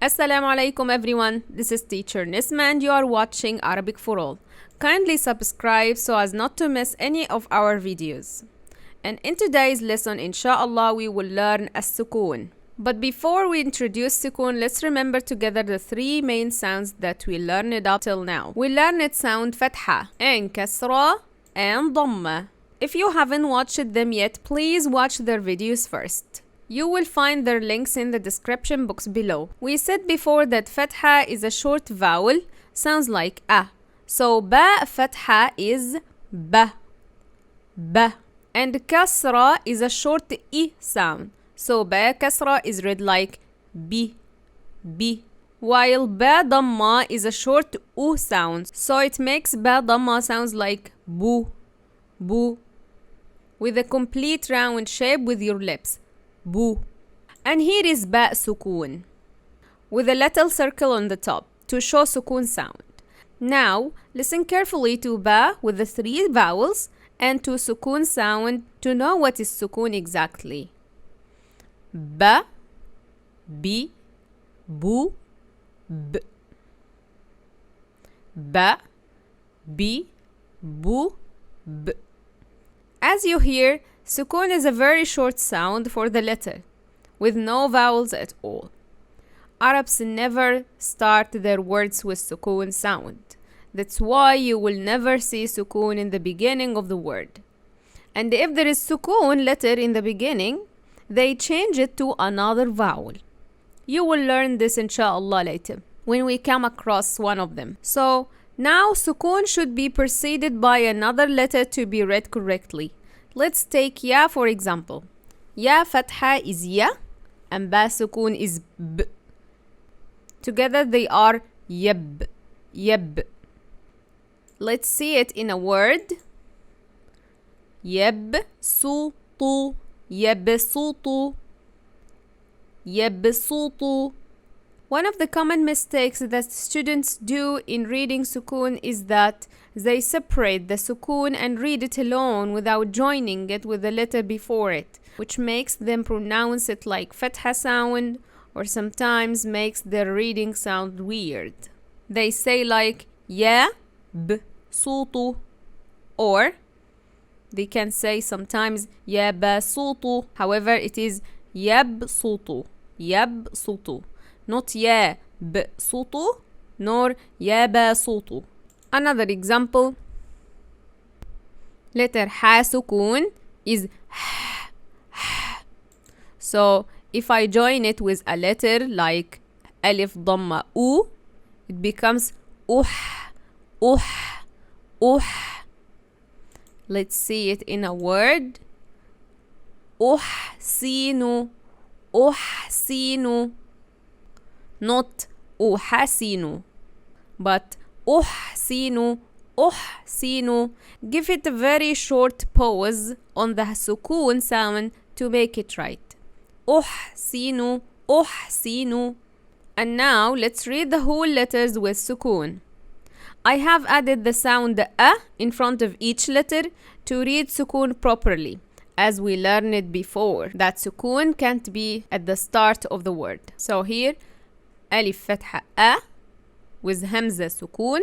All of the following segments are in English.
Assalamu alaikum everyone. This is teacher Nisma and you are watching Arabic for All. Kindly subscribe so as not to miss any of our videos. And in today's lesson, inshallah, we will learn as-sokoon. But before we introduce sokoon, let's remember together the three main sounds that we learned up till now. We learned sound fatha and kasra and dumma. If you haven't watched them yet, please watch their videos first. You will find their links in the description box below. We said before that fatha is a short vowel, sounds like a. So ba fatha is ba, ba. And kasra is a short I sound. So ba kasra is read like bi, bi. While ba damma is a short u sound. So it makes ba damma sounds like bu, bu. With a complete round shape with your lips. Boo. And here is ba sokoon with a little circle on the top to show sokoon sound. Now listen carefully to ba with the three vowels and to sokoon sound to know what is sokoon exactly. Ba, bi, bu, b. Ba, bi, bu, b. As you hear, sokoon is a very short sound for the letter, with no vowels at all. Arabs never start their words with sokoon sound. That's why you will never see sokoon in the beginning of the word. And if there is sokoon letter in the beginning, they change it to another vowel. You will learn this inshallah later, when we come across one of them. So, now sokoon should be preceded by another letter to be read correctly. Let's take ya for example. Ya fatha is ya and ba sokoon is b. Together they are yab, yab. Let's see it in a word. Yabsutu, yabsutu, yabsutu. One of the common mistakes that students do in reading sokoon is that they separate the sokoon and read it alone without joining it with the letter before it, which makes them pronounce it like fatha sound or sometimes makes their reading sound weird. They say like ya b sutu, or they can say sometimes ya ba sutu. However, it is yab sutu, yab sutu. Not ya b sutu nor ya ba sutu. Another example, letter ha sokoon is h, h. So if I join it with a letter like alif damma u, it becomes uh, uh, uh. Let's see it in a word. Uhsinu, uhsinu. Not uhasinu, but uhsinu, uhsinu. Give it a very short pause on the sokoon sound to make it right. Uhsinu, uhsinu. And now let's read the whole letters with sokoon. I have added the sound a in front of each letter to read sokoon properly. As we learned it before, that sokoon can't be at the start of the word. So here, alif fatha a with hamza sokoon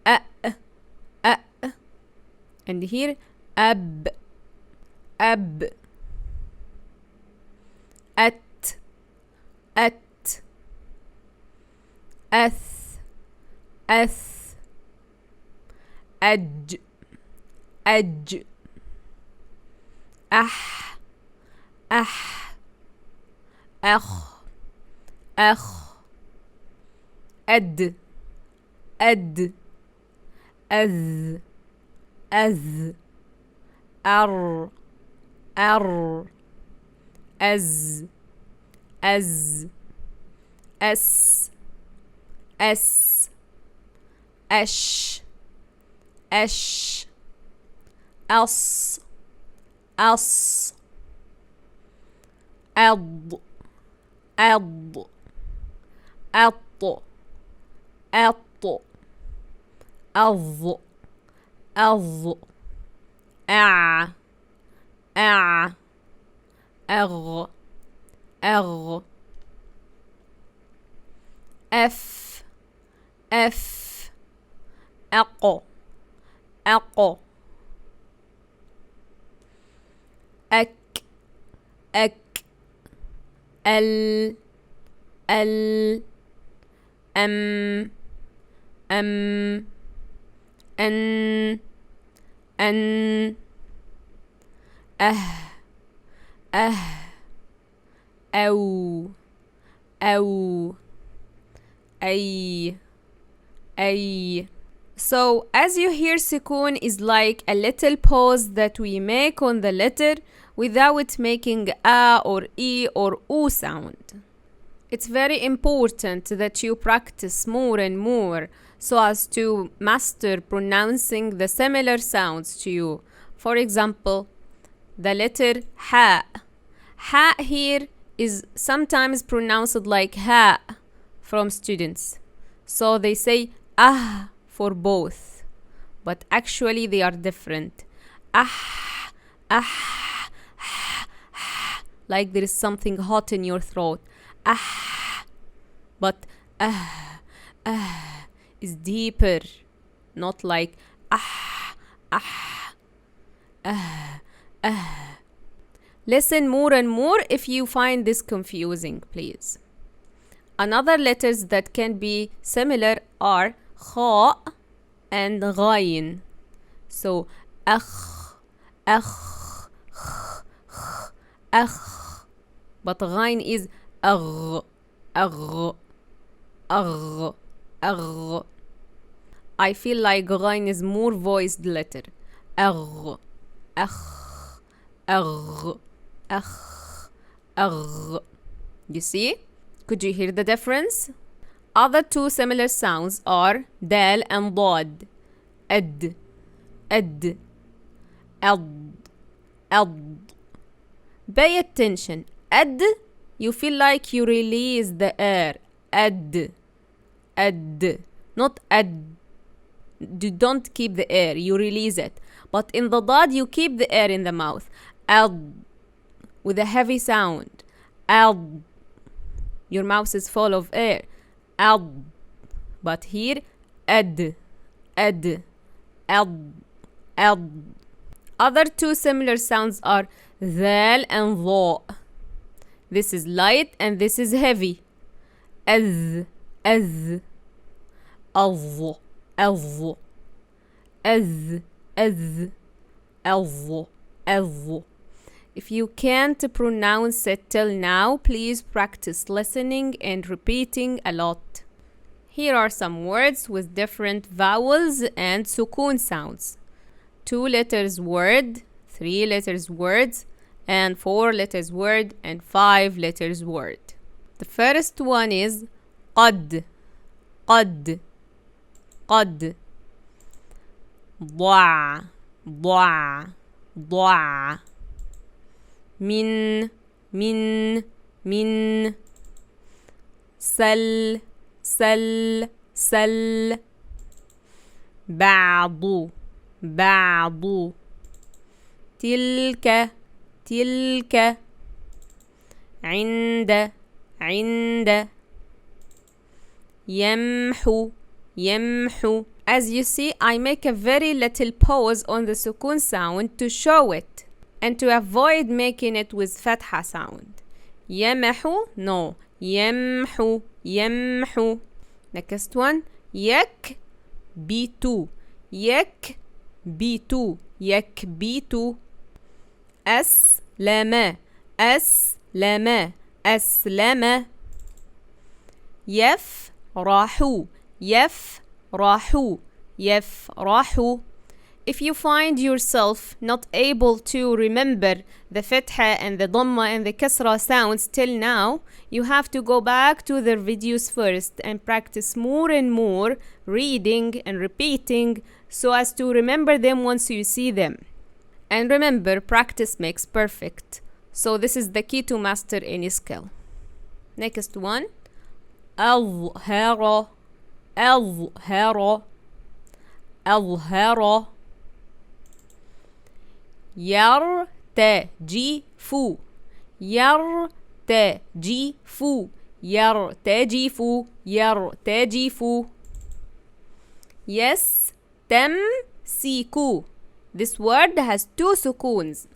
a, a. And here ab, ab, at, at, ath, ath, aj, aj, ah, ah, akh, akh. أد أد أذ أذ أر أر أز أز أس أس أش أش أص أص أض أض أط أط أض أض أع أع أغ أغ F, F, أق, أق, أك, أك, ال, ال, أم, أم, أن, أن, أه, أه, أو, أو, أي, أي. So, as you hear, sokoon is like a little pause that we make on the letter without making a or e or u sound. It's very important that you practice more and more so as to master pronouncing the similar sounds to you. For example, the letter ha. Ha here is sometimes pronounced like ha from students. So they say ah for both, but actually they are different. Ah, ah, ah, ah, like there is something hot in your throat. Ah, but is deeper, not like ah, ah, Listen more and more if you find this confusing, please. Another letters that can be similar are kha and ghayn. So akh, akh, akh, but ghayn is agh, agh, agh, agh. I feel like ghayn is more voiced letter. Agh, akh, agh, akh, agh. You see? Could you hear the difference? Other two similar sounds are dal and dad. Ad, ad, ad, ad. Pay attention. Ad, you feel like you release the air. Ad, ad, not ad. You don't keep the air, you release it. But in the dad, you keep the air in the mouth. Ad, with a heavy sound. Ad. Your mouth is full of air. Ad. But here, ad, ad, ad, ad. Other two similar sounds are dhal and dha. This is light and this is heavy. Az, az, az, az, az, az, az, az. If you can't pronounce it till now, please practice listening and repeating a lot. Here are some words with different vowels and sokoon sounds. 2 letters word, 3 letters words, and 4 letters word, and 5 letters word. The first one is قد, قد, قد. ضع, ضع, ضع. من, من, من. سل, سل, سل. بعض, بعض. تلك, تلك. عند, عند. يمحو, يمحو. As you see, I make a very little pause on the sokoon sound to show it and to avoid making it with fatha sound. يمحو, no. يمحو, يمحو. Next one, يكبت, يكبت, يكبت. أسلم, أسلم, أسلم. يفرح, يفرح, يفرح. If you find yourself not able to remember the fatha and the dumma and the kasra sounds till now, you have to go back to their videos first and practice more and more reading and repeating so as to remember them once you see them. And remember, practice makes perfect. So this is the key to master any skill. Next one. أظهر, أظهر, أظهر. يرتجف, يرتجف, يرتجف, يرتجف يستمسك. This word has two sokoons.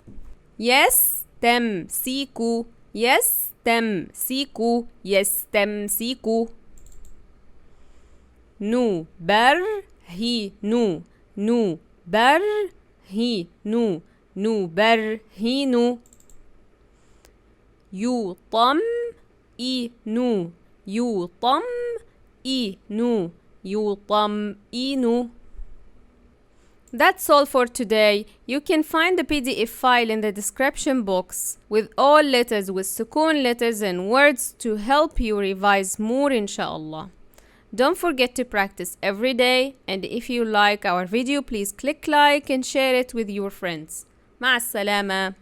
يستمسك يستمسك يستمسك. نبرهن نبرهن نبرهن. يطمئن يطمئن يطمئن. That's all for today. You can find the PDF file in the description box with all letters with sokoon letters and words to help you revise more inshallah. Don't forget to practice every day, and if you like our video please click like and share it with your friends. مع السلامة.